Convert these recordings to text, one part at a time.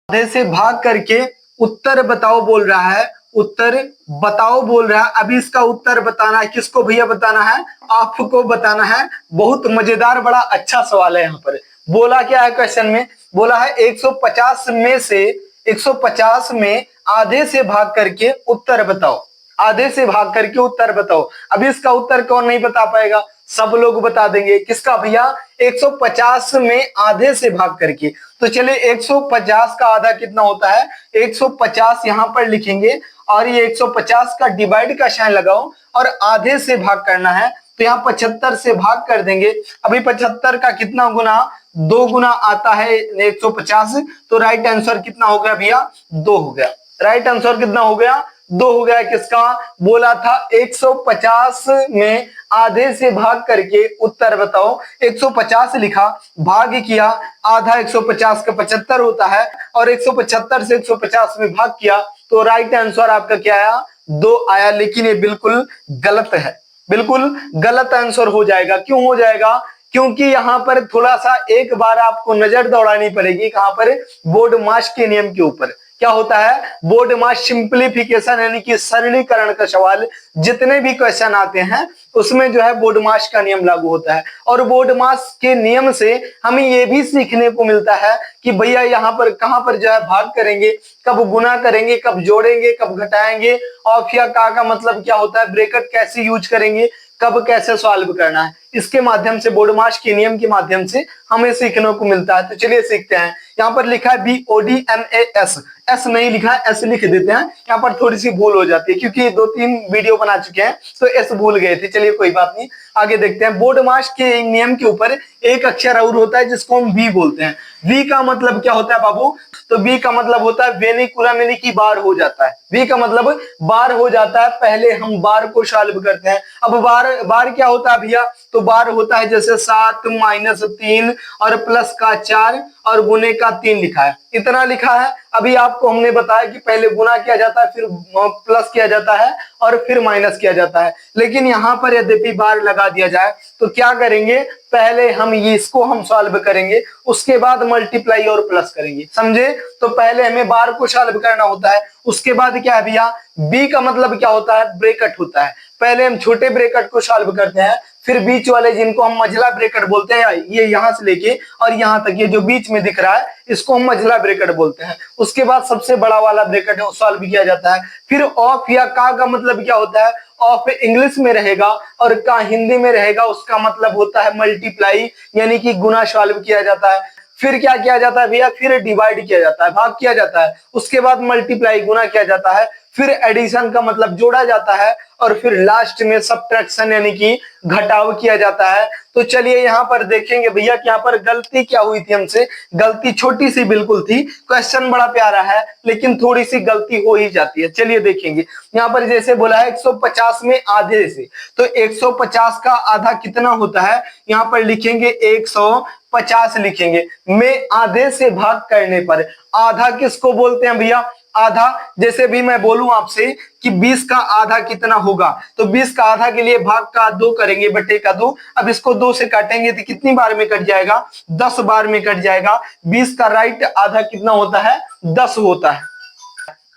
आधे से भाग करके उत्तर बताओ बोल रहा है। उत्तर बताओ बोल रहा है। अभी इसका उत्तर बताना है। किसको भैया बताना है? आपको बताना है। बहुत मजेदार बड़ा अच्छा सवाल है। यहाँ पर बोला क्या है क्वेश्चन में? बोला है 150 में से 150 में आधे से भाग करके उत्तर बताओ। आधे से भाग करके उत्तर बताओ। अभी इसका उत्तर कौन नहीं बता पाएगा? सब लोग बता देंगे। किसका भैया? 150 में आधे से भाग करके। तो चलिए 150 का आधा कितना होता है? 150 यहां पर लिखेंगे और ये 150 का डिवाइड का साइन लगाओ और आधे से भाग करना है। तो यहाँ 75 से भाग कर देंगे। अभी 75 का कितना गुना? 2 गुना आता है 150। तो राइट आंसर कितना हो गया भैया? 2 हो गया। राइट आंसर कितना हो गया? 2 हो गया। किसका? बोला था 150 में आधे से भाग करके उत्तर बताओ। 150 लिखा, भाग किया, आधा 150 का 75 होता है और 175 से 150 में भाग किया तो राइट आंसर आपका क्या आया? 2 आया। लेकिन ये बिल्कुल गलत है। बिल्कुल गलत आंसर हो जाएगा। क्यों हो जाएगा? क्योंकि यहाँ पर थोड़ा सा एक बार आपको नजर दौड़ानी पड़ेगी। कहां पर? बोर्ड मास के नियम के ऊपर। क्या होता है? बोर्ड मास सिंप्लीफिकेशन यानी कि सरलीकरण का सवाल जितने भी क्वेश्चन आते हैं उसमें जो है बोर्ड मास का नियम लागू होता है। और बोर्ड मास के नियम से हमें ये भी सीखने को मिलता है कि भैया यहाँ पर कहां पर जो है भाग करेंगे, कब गुना करेंगे, कब जोड़ेंगे, कब घटाएंगे, ऑफ या का मतलब क्या होता है, ब्रैकेट कैसे यूज करेंगे, कब कैसे सॉल्व करना है। इसके माध्यम से बोर्ड मास के नियम के माध्यम से हमें सीखने को मिलता है। तो चलिए सीखते हैं। यहाँ पर लिखा है BODMAS, एस नहीं लिखा है, एस लिख देते हैं। यहाँ पर थोड़ी सी भूल हो जाती है क्योंकि 2-3 वीडियो बना चुके हैं तो एस भूल गए थे। चलिए कोई बात नहीं, आगे देखते हैं। बोर्ड मास के नियम के ऊपर एक अक्षर और होता है जिसको हम वी बोलते हैं। वी का मतलब क्या होता है बाबू? तो वी का मतलब होता है वेनिकुलम यानी कि बार हो जाता है। वी का मतलब बार हो जाता है। पहले हम बार को सॉल्व करते हैं। अब बार क्या होता है भैया? तो बार होता है जैसे 7 - 3 और प्लस का 4 और गुने का 3 लिखा है। इतना लिखा है। अभी आपको हमने बताया कि पहले गुना किया जाता है, फिर प्लस किया जाता है और फिर माइनस किया जाता है। लेकिन यहाँ पर यद्यपि बार लगा दिया जाए तो क्या करेंगे? पहले हम इसको हम सॉल्व करेंगे, उसके बाद मल्टीप्लाई और प्लस करेंगे। समझे? तो पहले हमें बार को सॉल्व करना होता है। उसके बाद क्या है भैया? बी का मतलब क्या होता है? ब्रैकेट होता है। पहले हम छोटे ब्रैकेट को सॉल्व करते हैं, फिर बीच वाले जिनको हम मझला ब्रैकेट बोलते हैं, ये यहाँ से लेके और यहाँ तक ये जो बीच में दिख रहा है इसको हम मझला ब्रैकेट बोलते हैं। उसके बाद सबसे बड़ा वाला ब्रैकेट सॉल्व किया जाता है। फिर ऑफ या का मतलब क्या होता है? ऑफ इंग्लिश में रहेगा और का हिंदी में रहेगा। उसका मतलब होता है मल्टीप्लाई यानी कि गुना सॉल्व किया जाता है। फिर क्या किया जाता है भैया? फिर डिवाइड किया जाता है, भाग किया जाता है। उसके बाद मल्टीप्लाई गुना किया जाता है। फिर एडिशन का मतलब जोड़ा जाता है और फिर लास्ट में सब्ट्रैक्शन यानी कि घटाव किया जाता है। तो चलिए यहाँ पर देखेंगे भैया कि यहाँ पर गलती क्या हुई थी हमसे। गलती छोटी सी बिल्कुल थी। क्वेश्चन बड़ा प्यारा है लेकिन थोड़ी सी गलती हो ही जाती है। चलिए देखेंगे। यहाँ पर जैसे बोला है 150 में आधे से, तो 150 का आधा कितना होता है? यहाँ पर लिखेंगे 150 लिखेंगे। में आधे से भाग करने पर आधा किसको बोलते हैं भैया? आधा। जैसे भी मैं बोलूं आपसे कि 20 का आधा कितना होगा, तो 20 का आधा के लिए भाग का 2 करेंगे, बटे का 2। अब इसको 2 से काटेंगे तो कितनी बार में कट जाएगा? 10 बार में कट जाएगा। 20 का राइट आधा कितना होता है? 10 होता है।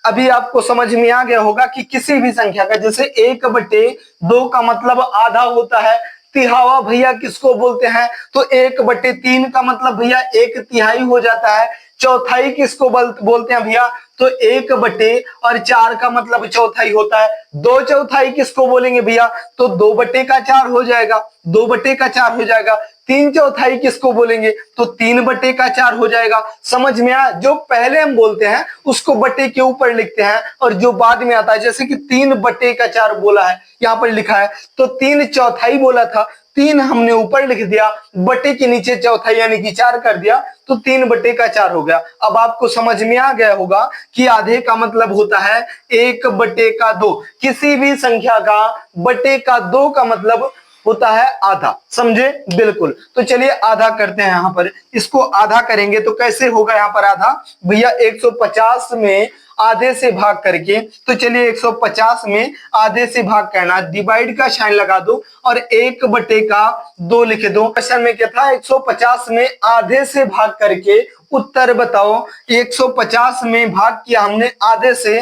अभी आपको समझ में आ गया होगा कि किसी भी संख्या का जैसे 1/2 का मतलब आधा होता है। तिहावा भैया किसको बोलते हैं? तो 1/3 का मतलब भैया 1/3 हो जाता है। चौथाई किसको बोलते हैं भैया? तो 1/4 का मतलब चौथाई होता है। 2/4 किसको बोलेंगे भैया? तो 2/4 हो जाएगा। 2/4 हो जाएगा। 3/4 किसको बोलेंगे? तो 3/4 हो जाएगा। समझ में आया? जो पहले हम बोलते हैं उसको बटे के ऊपर लिखते हैं और जो बाद में आता है जैसे कि 3/4 बोला है, यहाँ पर लिखा है तो 3/4 बोला था। 3 हमने ऊपर लिख दिया, बटे के नीचे चौथाई यानी कि 4 कर दिया तो 3/4 हो गया। अब आपको समझ में आ गया होगा कि आधे का मतलब होता है 1/2। किसी भी संख्या का बटे का 2 का मतलब होता है आधा। समझे? बिल्कुल। तो चलिए आधा करते हैं। यहाँ पर इसको आधा करेंगे तो कैसे होगा? यहाँ पर आधा भैया 150 में आधे से भाग करके, तो चलिए 150 में आधे से भाग करना, डिवाइड का साइन लगा दो और 1/2 लिख दो। क्वेश्चन में क्या था, 150 में आधे से भाग करके उत्तर बताओ। 150 में भाग किया हमने आधे से,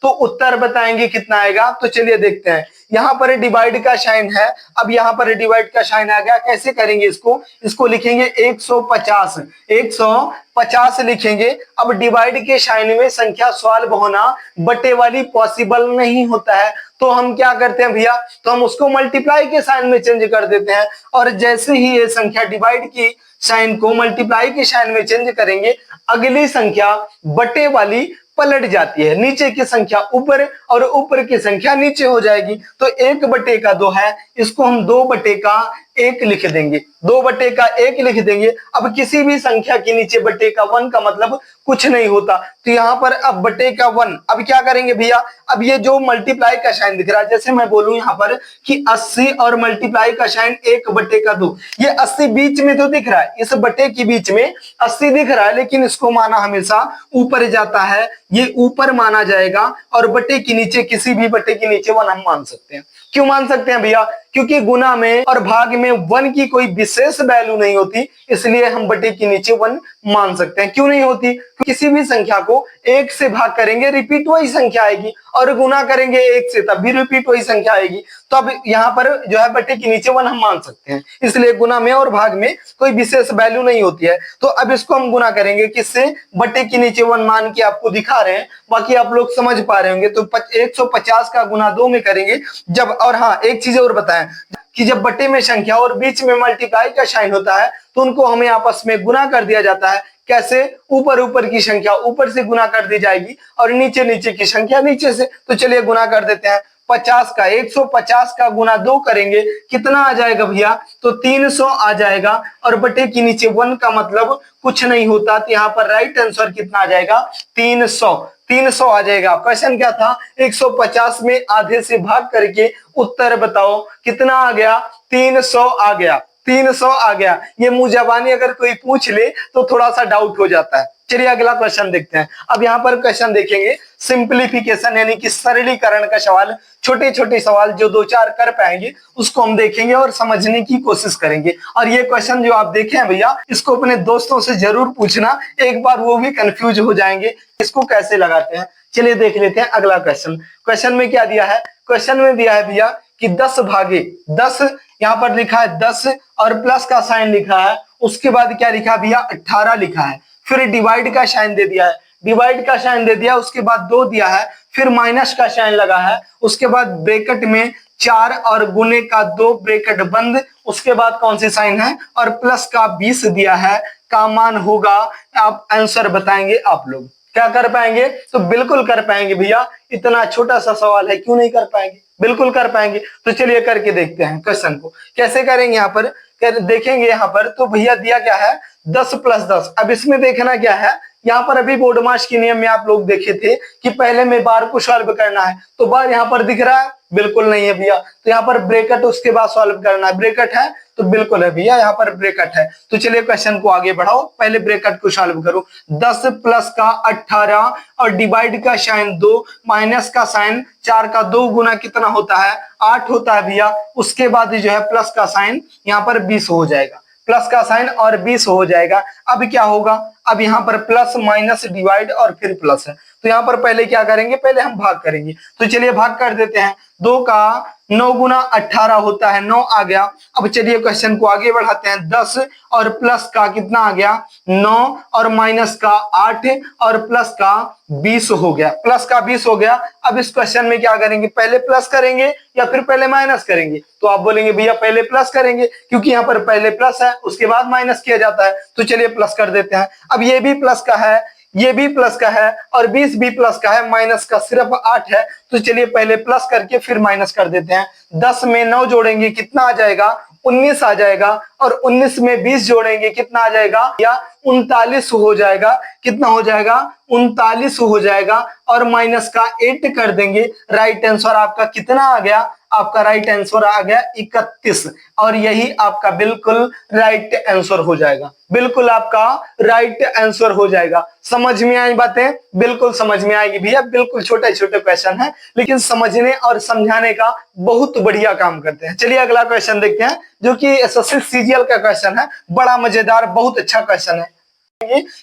तो उत्तर बताएंगे कितना आएगा। तो चलिए देखते हैं, यहाँ पर डिवाइड का साइन है, अब यहाँ पर डिवाइड का साइन आ गया, कैसे करेंगे इसको लिखेंगे 150, 150 लिखेंगे। अब डिवाइड के साइन में संख्या सॉल्व होना बटे वाली पॉसिबल नहीं होता है, तो हम क्या करते हैं भैया, तो हम उसको मल्टीप्लाई के साइन में चेंज कर देते हैं। और जैसे ही ये संख्या डिवाइड की साइन को मल्टीप्लाई के साइन में चेंज करेंगे, अगली संख्या बटे वाली पलट जाती है, नीचे की संख्या ऊपर और ऊपर की संख्या नीचे हो जाएगी। तो 1/2 है, इसको हम 2/1 लिख देंगे, 2/1 लिख देंगे। अब किसी भी संख्या के नीचे बटे का 1 का मतलब कुछ नहीं होता, तो यहाँ पर अब बटे का 1, अब क्या करेंगे भैया, अब ये जो मल्टीप्लाई का साइन दिख रहा है, जैसे मैं बोलूं यहाँ पर कि 80 और मल्टीप्लाई का साइन 1/2, ये 80 बीच में तो दिख रहा है, इस बटे के बीच में 80 दिख रहा है, लेकिन इसको माना हमेशा ऊपर जाता है, ये ऊपर माना जाएगा। और बटे के नीचे, किसी भी बटे के नीचे 1 हम मान सकते हैं। क्यों मान सकते हैं भैया, क्योंकि गुना में और भाग में 1 की कोई विशेष वैल्यू नहीं होती, इसलिए हम बटे के नीचे 1 मान सकते हैं। क्यों नहीं होती, किसी भी संख्या को 1 से भाग करेंगे रिपीट वही संख्या आएगी, और गुना करेंगे 1 से तब भी रिपीट वही संख्या आएगी। तो अब यहाँ पर जो है बटे के नीचे 1 हम मान सकते हैं, इसलिए गुना में और भाग में कोई विशेष वैल्यू नहीं होती है। तो अब इसको हम गुना करेंगे किससे, बटे के नीचे 1 मान के आपको दिखा रहे हैं, बाकी आप लोग समझ पा रहे होंगे। तो 150 का गुना 2 में करेंगे जब, और हाँ एक चीज और बताएं कि जब बटे में संख्या और बीच में मल्टीप्लाई का साइन होता है, तो उनको हमें आपस में गुना कर दिया जाता है। कैसे, ऊपर की संख्या ऊपर से गुना कर दी जाएगी और नीचे की संख्या नीचे से। तो चलिए गुना कर देते हैं, 150 का गुना 2 करेंगे, कितना आ जाएगा भैया, तो 300 आ जाएगा। और बटे के नीचे 1 का मतलब कुछ नहीं होता, तो यहाँ पर राइट आंसर कितना आ जाएगा, 300 आ जाएगा। क्वेश्चन क्या था, 150 में आधे से भाग करके उत्तर बताओ, कितना आ गया, 300 आ गया, 300 आ गया। ये मुंह जबानी अगर कोई पूछ ले तो थोड़ा सा डाउट हो जाता है। चलिए अगला क्वेश्चन देखते हैं। अब यहाँ पर क्वेश्चन देखेंगे सिंप्लीफिकेशन, यानी कि सरलीकरण का सवाल, छोटे छोटे सवाल जो 2-4 कर पाएंगे उसको हम देखेंगे और समझने की कोशिश करेंगे। और ये क्वेश्चन जो आप देखे हैं भैया, इसको अपने दोस्तों से जरूर पूछना, एक बार वो भी कंफ्यूज हो जाएंगे इसको कैसे लगाते हैं। चलिए देख लेते हैं अगला क्वेश्चन। क्वेश्चन में क्या दिया है, क्वेश्चन में दिया है भैया कि 10 भागे 10, यहाँ पर लिखा है 10 और प्लस का साइन लिखा है, उसके बाद क्या लिखा है भैया, 18 लिखा है। फिर डिवाइड का साइन दे दिया है, डिवाइड का साइन दे दिया, उसके बाद 2 दिया है, फिर माइनस का साइन लगा है, उसके बाद ब्रैकेट में 4 और गुने का 2 ब्रैकेट बंद, उसके बाद कौन सी साइन है, और प्लस का 20 दिया है, का मान होगा, आप आंसर बताएंगे। आप लोग क्या कर पाएंगे, तो बिल्कुल कर पाएंगे भैया, इतना छोटा सा सवाल है, क्यों नहीं कर पाएंगे, बिल्कुल कर पाएंगे। तो चलिए करके देखते हैं क्वेश्चन को कैसे करेंगे। यहाँ पर देखेंगे, यहाँ पर तो भैया दिया क्या है, 10 + 10। अब इसमें देखना क्या है, यहाँ पर अभी बोर्ड मास के नियम में आप लोग देखे थे कि पहले में बार को सॉल्व करना है, तो बार यहाँ पर दिख रहा है, बिल्कुल नहीं है भैया। तो यहाँ पर ब्रैकेट उसके बाद सॉल्व करना है, ब्रैकेट है तो बिल्कुल है भैया, यहाँ पर ब्रैकेट है। तो चलिए क्वेश्चन को आगे बढ़ाओ, पहले ब्रैकेट को सॉल्व करो। 10 + का 18 और डिवाइड का साइन 2, माइनस का साइन 4 का 2 गुना कितना होता है, 8 होता है भैया। उसके बाद जो है प्लस का साइन यहाँ पर 20 हो जाएगा, प्लस का साइन और 20 हो जाएगा। अब क्या होगा, अब यहाँ पर प्लस माइनस डिवाइड और फिर प्लस है, तो यहाँ पर पहले क्या करेंगे, पहले हम भाग करेंगे। तो चलिए भाग कर देते हैं, 2 का 9 गुना 18 होता है, 9 आ गया। अब चलिए क्वेश्चन को आगे बढ़ाते हैं, 10 और प्लस का कितना आ गया, 9 और माइनस का 8 और प्लस का 20 हो गया, प्लस का 20 हो गया। अब इस क्वेश्चन में क्या करेंगे, पहले प्लस करेंगे या फिर पहले माइनस करेंगे, तो आप बोलेंगे भैया पहले प्लस करेंगे, क्योंकि यहाँ पर पहले प्लस है उसके बाद माइनस किया जाता है। तो चलिए प्लस कर देते हैं। अब ये भी प्लस का है, ये भी प्लस का है और 20 भी प्लस का है, माइनस का सिर्फ 8 है। तो चलिए पहले प्लस करके फिर माइनस कर देते हैं। 10 में 9 जोड़ेंगे कितना आ जाएगा, 19 आ जाएगा, और 19 में 20 जोड़ेंगे कितना आ जाएगा, या 39 हो जाएगा। कितना हो जाएगा, 39 हो जाएगा, और माइनस का 8 कर देंगे। राइट आंसर आपका कितना आ गया, आपका राइट आंसर आ गया 31 और यही आपका बिल्कुल राइट आंसर हो जाएगा, बिल्कुल आपका राइट आंसर हो जाएगा। समझ में आई बातें? बिल्कुल समझ में आएगी भैया, बिल्कुल छोटे छोटे क्वेश्चन है लेकिन समझने और समझाने का बहुत बढ़िया काम करते हैं। चलिए अगला क्वेश्चन देखते हैं जो कि एसएससी सीजीएल का क्वेश्चन है, बड़ा मजेदार बहुत अच्छा क्वेश्चन है।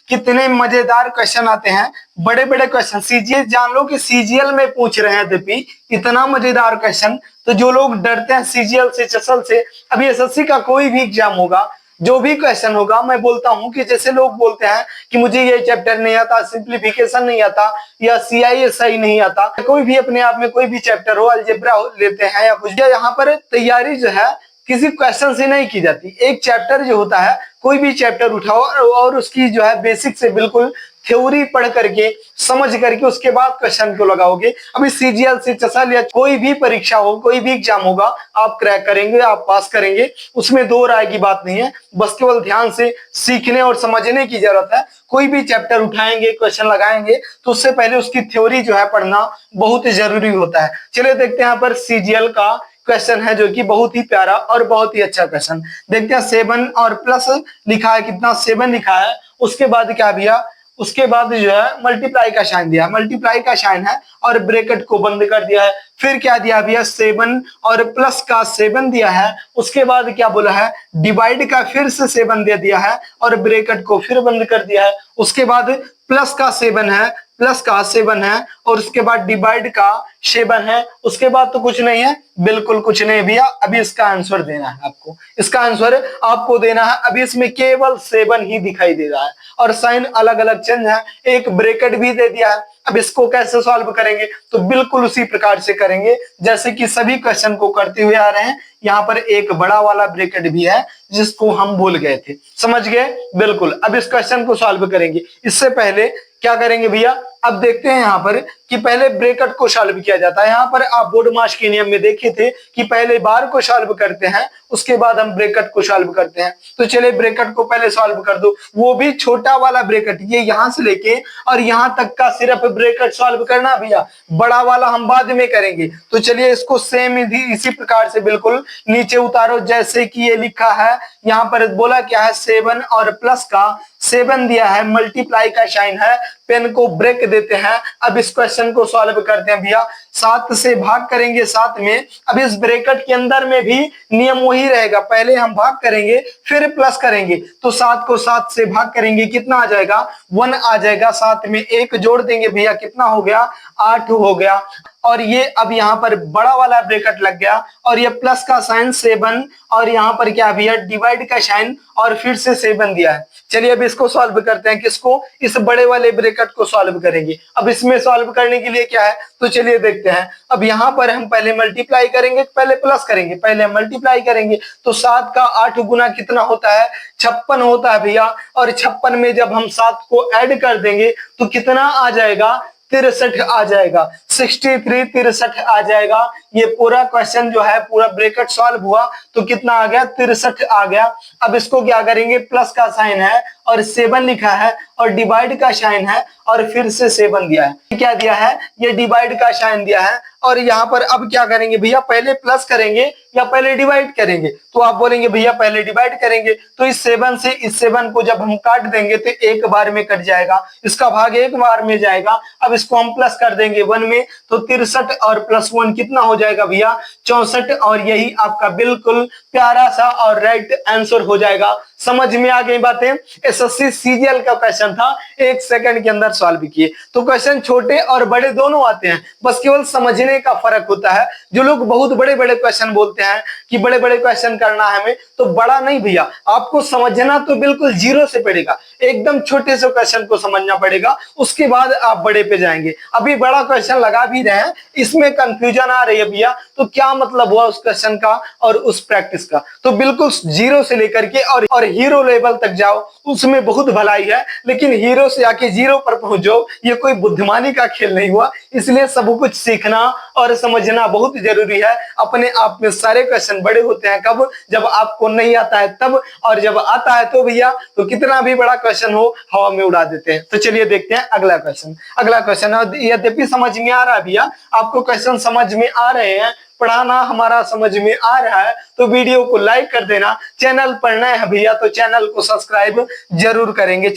कितने मजेदार क्वेश्चन आते हैं, बड़े बड़े क्वेश्चन सीजीएल, जान लो कि सीजीएल में पूछ रहे हैं दीपी, इतना मजेदार क्वेश्चन। तो जो लोग डरते हैं सीजीएल से, चसल से, अभी एसएससी का कोई भी एग्जाम होगा, जो भी क्वेश्चन होगा, मैं बोलता हूं कि जैसे लोग बोलते हैं कि मुझे ये चैप्टर नहीं आता, सिंप्लीफिकेशन नहीं आता या सीआईएसआई नहीं आता, कोई भी अपने आप में कोई भी चैप्टर हो, अलजेब्रा लेते हैं या कुछ, यहाँ पर तैयारी जो है किसी क्वेश्चन से नहीं की जाती। एक चैप्टर जो होता है, कोई भी चैप्टर उठाओ और उसकी जो है बेसिक से बिल्कुल थ्योरी पढ़ करके समझ करके उसके बाद क्वेश्चन को लगाओगे। अभी सीजीएल से चसल या कोई भी परीक्षा हो, कोई भी एग्जाम होगा, आप क्रैक करेंगे, आप पास करेंगे, उसमें दो राय की बात नहीं है। बस केवल ध्यान से सीखने और समझने की जरूरत है। कोई भी चैप्टर उठाएंगे, क्वेश्चन लगाएंगे तो उससे पहले उसकी थ्योरी जो है पढ़ना बहुत जरूरी होता है। चलिए देखते हैं यहाँ पर सीजीएल का क्वेश्चन है जो कि बहुत ही प्यारा और बहुत ही अच्छा क्वेश्चन। देखते हैं 7 और प्लस लिखा है, कितना 7 लिखा है, उसके बाद क्या भैया, उसके बाद जो है मल्टीप्लाई का साइन दिया, मल्टीप्लाई का साइन है और ब्रैकेट को बंद कर दिया है। फिर क्या दिया भैया, 7 और प्लस का 7 दिया है, उसके बाद क्या बोला है, डिवाइड का फिर से 7 दे दिया है और ब्रैकेट को फिर बंद कर दिया है। उसके बाद प्लस का 7 है, प्लस का 7 है और उसके बाद डिवाइड का 7 है, उसके बाद तो कुछ नहीं है, बिल्कुल कुछ नहीं भैया। अभी इसका आंसर देना है आपको, इसका आंसर आपको देना है। अभी इसमें केवल 7 ही दिखाई दे रहा है और साइन अलग अलग चेंज है, एक ब्रैकेट भी दे दिया है। अब इसको कैसे सॉल्व करेंगे, तो बिल्कुल उसी प्रकार से करेंगे जैसे कि सभी क्वेश्चन को करते हुए आ रहे हैं। यहाँ पर एक बड़ा वाला ब्रैकेट भी है जिसको हम भूल गए थे, समझ गए? बिल्कुल। अब इस क्वेश्चन को सॉल्व करेंगे, इससे पहले क्या करेंगे भैया, अब देखते हैं यहाँ पर कि पहले ब्रैकेट को सॉल्व किया जाता है। यहाँ पर आप बोर्ड मास के नियम में देखे थे कि पहले बार को सॉल्व करते हैं, उसके बाद हम ब्रैकेट को सॉल्व करते हैं। तो चलिए ब्रैकेट को पहले सॉल्व कर दो, वो भी छोटा वाला ब्रैकेट, ये यहाँ से लेके और यहाँ तक का सिर्फ ब्रैकेट सॉल्व करना भैया, बड़ा वाला हम बाद में करेंगे। तो चलिए इसको सेम इसी प्रकार से बिल्कुल नीचे उतारो जैसे कि ये लिखा है। यहाँ पर बोला क्या है, 7 और प्लस का 7 दिया है, मल्टीप्लाई का साइन है, पेन को ब्रेक देते हैं। अब इस क्वेश्चन को सॉल्व करते हैं भैया, 7 से भाग करेंगे 7 में। अब इस ब्रैकेट के अंदर में भी नियम वही रहेगा, पहले हम भाग करेंगे फिर प्लस करेंगे। तो 7 को 7 से भाग करेंगे, कितना आ जाएगा, 1 आ जाएगा। 7 में 1 जोड़ देंगे भैया, कितना हो गया, 8 हो गया। और ये अब यहाँ पर बड़ा वाला ब्रैकेट लग गया और ये प्लस का साइन 7 और यहाँ पर क्या भैया, डिवाइड का साइन और फिर से 7 दिया है। चलिए अब इसको सॉल्व करते हैं, किसको, इस बड़े वाले ब्रैकेट को सॉल्व करेंगे। अब इसमें सॉल्व करने के लिए क्या है, तो चलिए देखते हैं। अब यहाँ पर हम पहले मल्टीप्लाई करेंगे, पहले प्लस करेंगे, पहले मल्टीप्लाई करेंगे। तो 7 का 8 गुना कितना होता है, 56 होता है भैया। और 56 में जब हम 7 को ऐड कर देंगे तो कितना आ जाएगा, 63 आ जाएगा, 63 63 आ जाएगा। ये पूरा क्वेश्चन जो है पूरा ब्रैकेट सॉल्व हुआ तो कितना आ गया, 63 आ गया। अब इसको क्या करेंगे, प्लस का साइन है और 7 लिखा है और डिवाइड का साइन है और फिर से 7 दिया है। क्या दिया है, ये डिवाइड का साइन दिया है। और यहाँ पर अब क्या करेंगे भैया, पहले प्लस करेंगे या पहले डिवाइड करेंगे, तो आप बोलेंगे भैया पहले डिवाइड करेंगे। तो इस 7 से इस 7 को जब हम काट देंगे तो एक बार में कट जाएगा, इसका भाग एक बार में जाएगा। अब इसको हम प्लस कर देंगे 1 में, तो 63 और प्लस 1 कितना हो जाएगा भैया, 64। और यही आपका बिल्कुल प्यारा सा और राइट आंसर हो जाएगा। समझ में आ गई बातें? एसएससी सीजीएल का क्वेश्चन था, 1 सेकंड के अंदर सॉल्व किए। तो क्वेश्चन छोटे और बड़े दोनों आते हैं, बस केवल समझने का फर्क होता है। जो लोग बहुत बड़े बड़े क्वेश्चन बोलते हैं कि बड़े बड़े क्वेश्चन करना है हमें, तो बड़ा नहीं भैया, आपको समझना तो बिल्कुल जीरो से पड़ेगा, एकदम छोटे से क्वेश्चन को समझना पड़ेगा, उसके बाद आप बड़े पे जाएंगे। अभी बड़ा क्वेश्चन लगा भी रहे हैं, इसमें कंफ्यूजन आ रही है भैया, तो क्या मतलब हुआ उस क्वेश्चन का और उस प्रैक्टिस का। तो बिल्कुल जीरो से लेकर के और हीरो लेवल तक जाओ, उसमें बहुत भलाई है। लेकिन हीरो से आके जीरो पर पहुंचो, ये कोई बुद्धिमानी का खेल नहीं हुआ। इसलिए सब कुछ सीखना और समझना बहुत जरूरी है। अपने आप में सारे क्वेश्चन बड़े होते हैं कब, जब आपको नहीं आता है तब, और जब आता है तो भैया तो कितना भी बड़ा क्वेश्चन हो हवा में उड़ा देते हैं। तो चलिए देखते हैं अगला क्वेश्चन। अगला क्वेश्चन, यद्यपि समझ में आ रहा है भैया, आपको क्वेश्चन समझ में आ रहे हैं, पढ़ाना हमारा समझ में आ रहा है तो वीडियो को लाइक कर देना। चैनल पर नए हैं भैया तो चैनल को सब्सक्राइब जरूर करेंगे।